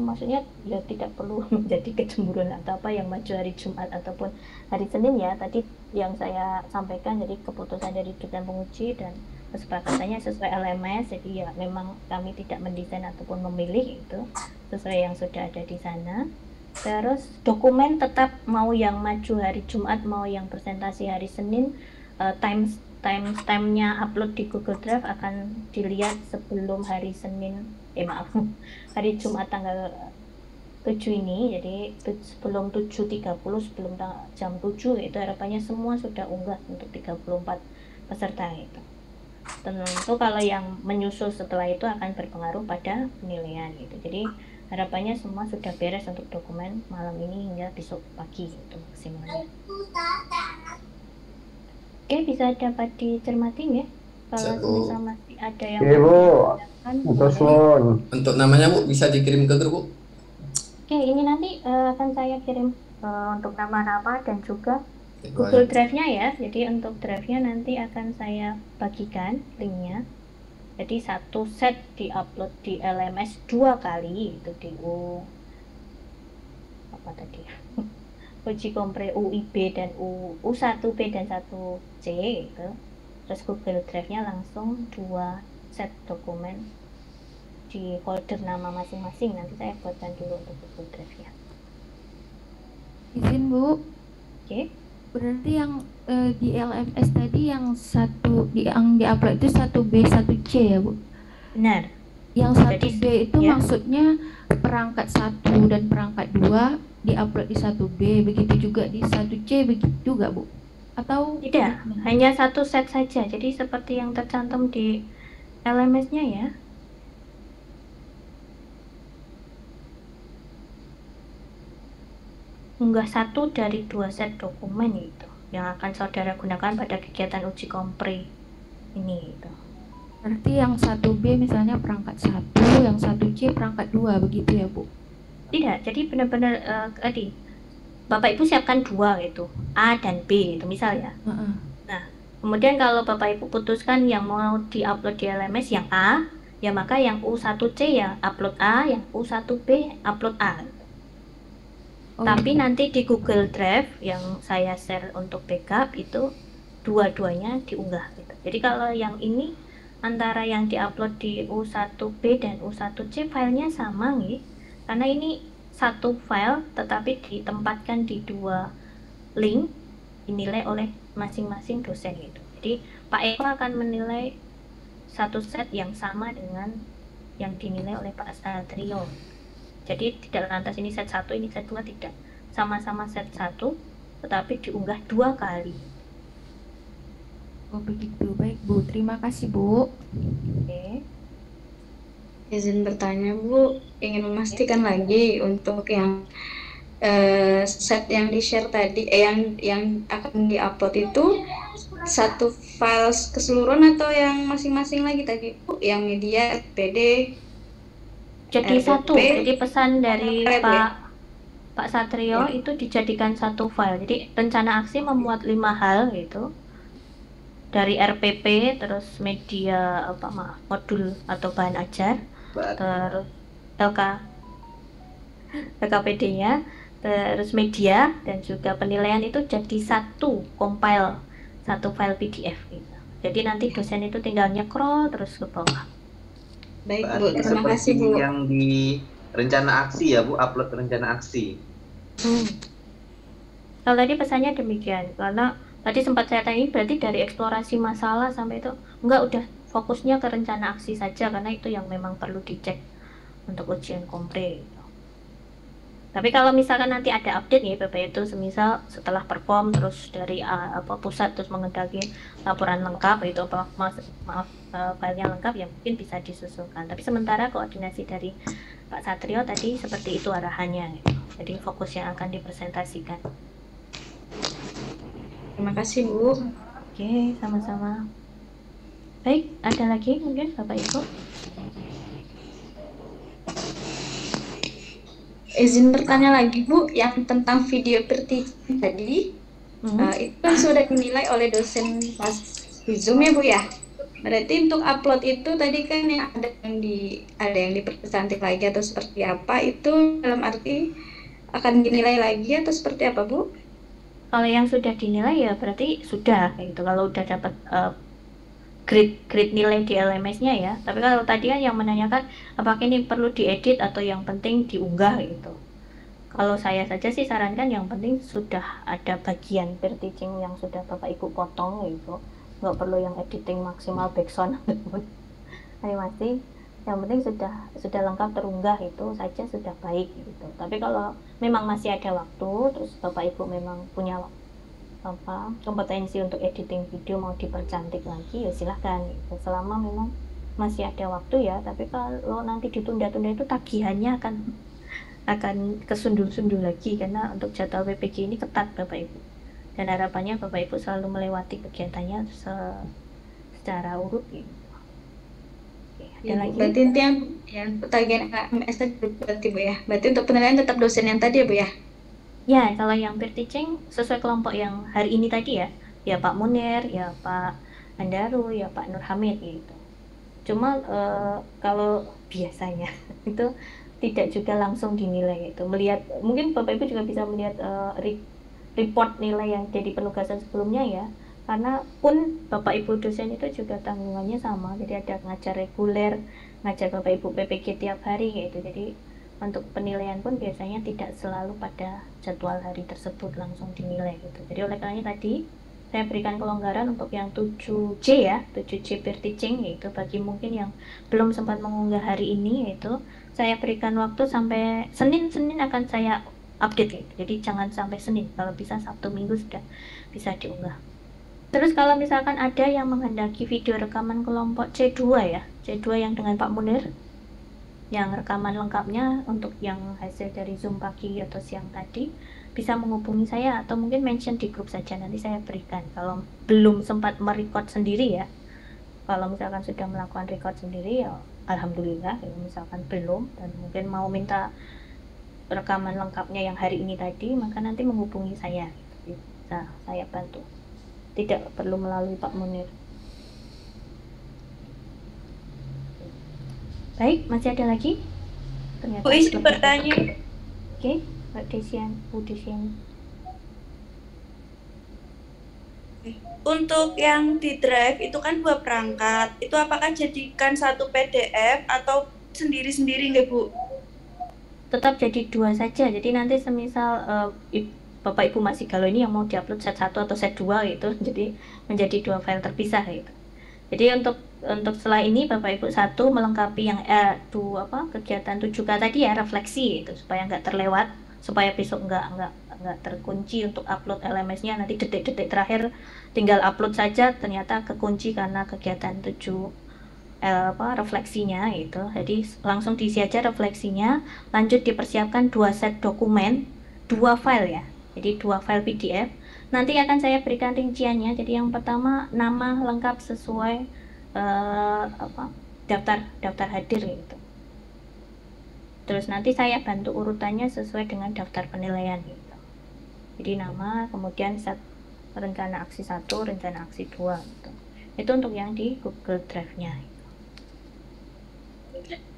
maksudnya ya tidak perlu menjadi kecemburuan atau apa yang maju hari Jumat ataupun hari Senin ya. Tadi yang saya sampaikan, jadi keputusan dari dosen penguji dan kesepakatannya sesuai LMS, jadi ya memang kami tidak mendesain ataupun memilih, itu sesuai yang sudah ada di sana. Terus dokumen tetap mau yang maju hari Jumat, mau yang presentasi hari Senin, time-nya upload di Google Drive akan dilihat sebelum hari Senin, hari Jumat tanggal 7 ini, jadi sebelum 7.30, sebelum jam 7 itu harapannya semua sudah unggah untuk 34 peserta itu. Tentu kalau yang menyusul setelah itu akan berpengaruh pada penilaian gitu. Jadi harapannya semua sudah beres untuk dokumen malam ini hingga besok pagi itu maksimalnya. Oke, bisa dapat dicermati ya. Kalau misalnya masih ada yang untuk namanya Bu bisa dikirim ke grup Bu. Oke, ini nanti akan saya kirim untuk nama-nama dan juga Google Drive-nya ya. Jadi untuk Drive-nya nanti akan saya bagikan linknya. Jadi 1 set diupload di LMS 2 kali, itu di uji kompre UIB dan U1B dan 1C itu. Terus Google Drive-nya langsung 2 set dokumen di folder nama masing-masing. Nanti saya buatkan dulu untuk Google Drive-nya. Izin Bu. Oke. Berarti yang di LMS tadi yang yang diupload itu 1B 1C ya Bu? Benar. Yang 1B itu ya, maksudnya perangkat 1 dan perangkat 2 diupload di 1B, begitu juga di 1C begitu juga Bu? Atau tidak, hanya 1 set saja. Jadi seperti yang tercantum di LMS-nya ya. Unggah 1 dari 2 set dokumen itu yang akan saudara gunakan pada kegiatan uji kompre ini gitu. Berarti yang 1B misalnya perangkat 1, yang 1C perangkat 2, begitu ya Bu? Tidak, jadi benar-benar tadi Bapak Ibu siapkan 2 gitu, A dan B itu misalnya. Nah, kemudian kalau Bapak Ibu putuskan yang mau diupload di LMS yang A, ya maka yang U1C ya upload A, yang U1B upload A. Tapi nanti di Google Drive yang saya share untuk backup itu dua-duanya diunggah gitu. Jadi kalau yang ini antara yang diupload di U1B dan U1C filenya sama nih, karena ini satu file tetapi ditempatkan di 2 link dinilai oleh masing-masing dosen gitu. Jadi Pak Eko akan menilai satu set yang sama dengan yang dinilai oleh Pak Satrio. Jadi tidak lantas ini set 1, ini set 2, tidak. Sama-sama set 1, tetapi diunggah 2 kali. Oh begitu, baik Bu. Terima kasih Bu. Oke. Izin bertanya Bu, ingin memastikan lagi untuk yang set yang di-share tadi, yang akan di-upload itu satu file keseluruhan atau yang masing-masing lagi tadi Bu? Yang media, SPD, jadi RPP, satu, jadi pesan dari RPP. Pak Satrio itu dijadikan satu file. Jadi rencana aksi memuat 5 hal gitu. Dari RPP, terus media modul atau bahan ajar, terus LKPD-nya, terus media dan juga penilaian itu jadi satu compile, satu file PDF gitu. Jadi nanti dosen itu tinggal nyekrol terus ke bawah. Baik Bu, terima kasih Bu. Yang di rencana aksi ya Bu, upload rencana aksi. Kalau tadi pesannya demikian, karena tadi sempat saya tanya berarti dari eksplorasi masalah sampai itu enggak, udah fokusnya ke rencana aksi saja karena itu yang memang perlu dicek untuk ujian kompre gitu. Tapi kalau misalkan nanti ada update nih Bapak itu semisal setelah perform terus dari pusat terus mengendaki laporan lengkap itu filenya lengkap ya mungkin bisa disusulkan. Tapi sementara koordinasi dari Pak Satrio tadi seperti itu arahannya gitu. Jadi fokus yang akan dipresentasikan. Terima kasih Bu. Oke, sama-sama. Baik, ada lagi mungkin Bapak Ibu? Izin bertanya lagi Bu, yang tentang video per-teaching tadi, itu kan sudah dinilai oleh dosen pas di Zoom ya Bu ya. Berarti untuk upload itu tadi kan yang ada yang dipercantik lagi atau seperti apa, itu dalam arti akan dinilai lagi atau seperti apa Bu? Kalau yang sudah dinilai ya berarti sudah gitu. Kalau udah dapat grade nilai di LMS-nya ya. Tapi kalau tadi kan yang menanyakan apakah ini perlu diedit atau yang penting diunggah gitu. Kalau saya saja sih sarankan yang penting sudah ada bagian peer teaching yang sudah Bapak Ibu potong gitu. Nggak perlu yang editing maksimal background animasi. Yang penting sudah lengkap terunggah itu saja sudah baik gitu. Tapi kalau memang masih ada waktu, terus Bapak Ibu memang punya kompetensi untuk editing video mau dipercantik lagi ya silahkan gitu. Selama memang masih ada waktu ya. Tapi kalau nanti ditunda-tunda itu tagihannya akan kesundul-sundul lagi karena untuk jadwal PPG ini ketat Bapak Ibu. Dan harapannya Bapak Ibu selalu melewati kegiatannya secara urut gitu. Ya, berarti itu yang tagihan LMS tadi berarti Bu ya. Berarti untuk penilaian tetap dosen yang tadi ya Bu ya? Ya, kalau yang peer teaching sesuai kelompok yang hari ini tadi ya. Ya Pak Munir, ya Pak Andaru, ya Pak Nur Hamid gitu. Cuma kalau biasanya itu tidak juga langsung dinilai gitu. Melihat mungkin Bapak Ibu juga bisa melihat report nilai yang jadi penugasan sebelumnya ya. Karena pun Bapak Ibu dosen itu juga tanggungannya sama, jadi ada ngajar reguler, ngajar Bapak Ibu PPG tiap hari gitu. Jadi untuk penilaian pun biasanya tidak selalu pada jadwal hari tersebut langsung dinilai gitu. Jadi oleh karenanya tadi saya berikan kelonggaran untuk yang 7C ya, 7C peer teaching yaitu bagi mungkin yang belum sempat mengunggah hari ini, yaitu saya berikan waktu sampai Senin akan saya update gitu. Jadi jangan sampai Senin, kalau bisa Sabtu Minggu sudah bisa diunggah. Terus kalau misalkan ada yang menghendaki video rekaman kelompok C2 ya, C2 yang dengan Pak Munir, yang rekaman lengkapnya untuk yang hasil dari Zoom pagi atau siang tadi, bisa menghubungi saya atau mungkin mention di grup saja, nanti saya berikan. Kalau belum sempat merecord sendiri ya, kalau misalkan sudah melakukan record sendiri ya alhamdulillah. Kalau misalkan belum dan mungkin mau minta rekaman lengkapnya yang hari ini tadi, maka nanti menghubungi saya, bisa saya bantu, tidak perlu melalui Pak Munir. Baik, masih ada lagi? Ternyata Bu, izin bertanya. Oke, Mbak Desian, Bu Desian. Untuk yang di drive itu kan 2 perangkat, itu apakah jadikan satu PDF atau sendiri-sendiri nggak Bu? Tetap jadi 2 saja, jadi nanti semisal Bapak Ibu masih galau ini yang mau diupload set 1 atau set 2 gitu, jadi menjadi 2 file terpisah gitu. Jadi untuk setelah ini Bapak Ibu 1 melengkapi yang kegiatan 7K tadi ya, refleksi itu supaya nggak terlewat, supaya besok nggak terkunci untuk upload LMS-nya, nanti detik-detik terakhir tinggal upload saja ternyata kekunci karena kegiatan 7 refleksinya itu. Jadi langsung diisi aja refleksinya, lanjut dipersiapkan 2 set dokumen, 2 file ya. Jadi 2 file PDF. Nanti akan saya berikan rinciannya. Jadi yang pertama nama lengkap sesuai daftar hadir gitu. Terus nanti saya bantu urutannya sesuai dengan daftar penilaian gitu. Jadi nama, kemudian set rencana aksi 1, rencana aksi 2 gitu. Itu untuk yang di Google Drive-nya gitu.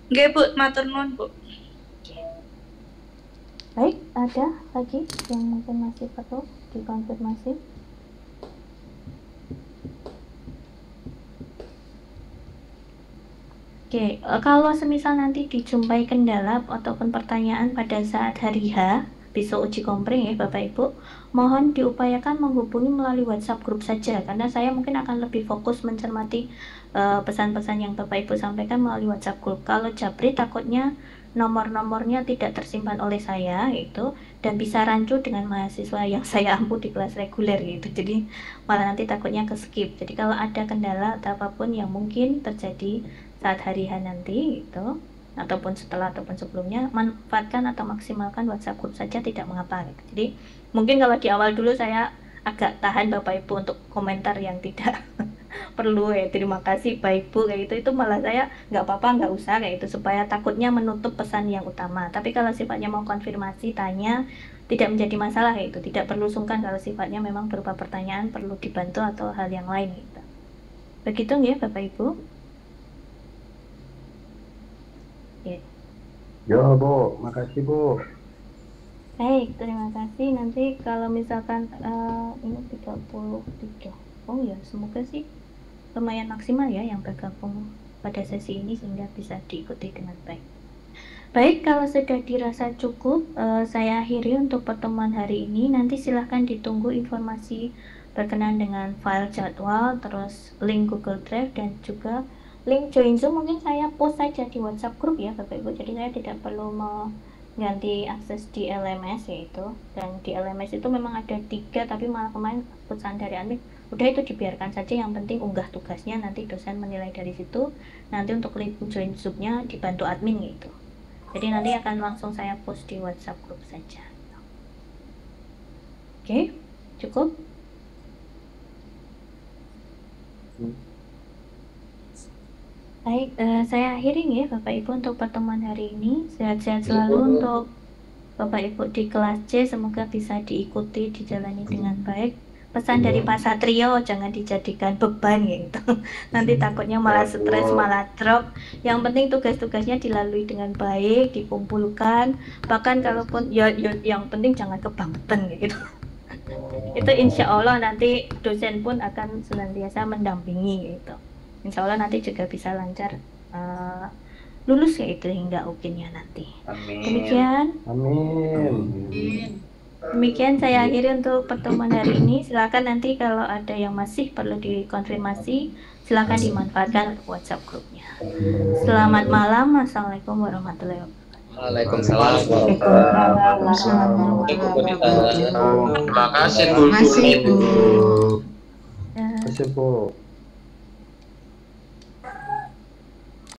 Nggih Bu, matur nuwun Bu. Baik, ada lagi yang mungkin masih perlu dikonfirmasi? Oke, kalau semisal nanti dijumpai kendala ataupun pertanyaan pada saat hari H, besok uji kompring ya Bapak Ibu, mohon diupayakan menghubungi melalui WhatsApp grup saja, karena saya mungkin akan lebih fokus mencermati pesan-pesan yang Bapak Ibu sampaikan melalui WhatsApp grup. Kalau Japri takutnya nomor-nomornya tidak tersimpan oleh saya gitu, dan bisa rancu dengan mahasiswa yang saya ampu di kelas reguler gitu, jadi malah nanti takutnya ke skip. Jadi kalau ada kendala atau apapun yang mungkin terjadi saat hari H nanti gitu, ataupun setelah ataupun sebelumnya, manfaatkan atau maksimalkan WhatsApp group saja, tidak mengapa gitu. Jadi mungkin kalau di awal dulu saya agak tahan Bapak Ibu untuk komentar yang tidak perlu ya, terima kasih Bapak Ibu kayak gitu, itu malah saya nggak apa-apa, nggak usah kayak itu, supaya takutnya menutup pesan yang utama. Tapi kalau sifatnya mau konfirmasi, tanya, tidak menjadi masalah kayak itu, tidak perlu sungkan kalau sifatnya memang berupa pertanyaan perlu dibantu atau hal yang lain gitu. Begitu ya Bapak Ibu. Yo Bu, makasih Bu. Baik, terima kasih. Nanti kalau misalkan ini 33, oh ya semoga sih lumayan maksimal ya yang bergabung pada sesi ini sehingga bisa diikuti dengan baik. Baik, kalau sudah dirasa cukup, saya akhiri untuk pertemuan hari ini. Nanti silahkan ditunggu informasi berkenaan dengan file jadwal, terus link Google Drive dan juga link join Zoom mungkin saya post saja di WhatsApp group ya Bapak Ibu, jadi saya tidak perlu mengganti akses di LMS yaitu, dan di LMS itu memang ada 3 tapi malah kemarin keputusan dari admin udah itu dibiarkan saja, yang penting unggah tugasnya, nanti dosen menilai dari situ, nanti untuk link join Zoom-nya dibantu admin gitu, jadi nanti akan langsung saya post di WhatsApp group saja. Oke, cukup? Baik, saya akhiri ya Bapak Ibu untuk pertemuan hari ini. Sehat-sehat selalu untuk Bapak Ibu di kelas C, semoga bisa diikuti, dijalani dengan baik. Pesan dari Pak Satrio, jangan dijadikan beban gitu. Nanti takutnya malah stres, malah drop. Yang penting tugas-tugasnya dilalui dengan baik, dikumpulkan. Bahkan kalaupun ya yang penting jangan kebangetan gitu. Itu insya Allah nanti dosen pun akan senantiasa mendampingi gitu. Insya Allah nanti juga bisa lancar lulus ya itu hingga UKIN-nya nanti. Amin. Demikian. Amin. Demikian saya akhiri untuk pertemuan hari ini. Silakan nanti kalau ada yang masih perlu dikonfirmasi, silakan dimanfaatkan WhatsApp grupnya. Selamat malam. Assalamualaikum warahmatullahi wabarakatuh. Waalaikumsalam. Terima kasih Bu. Terima kasih Bu.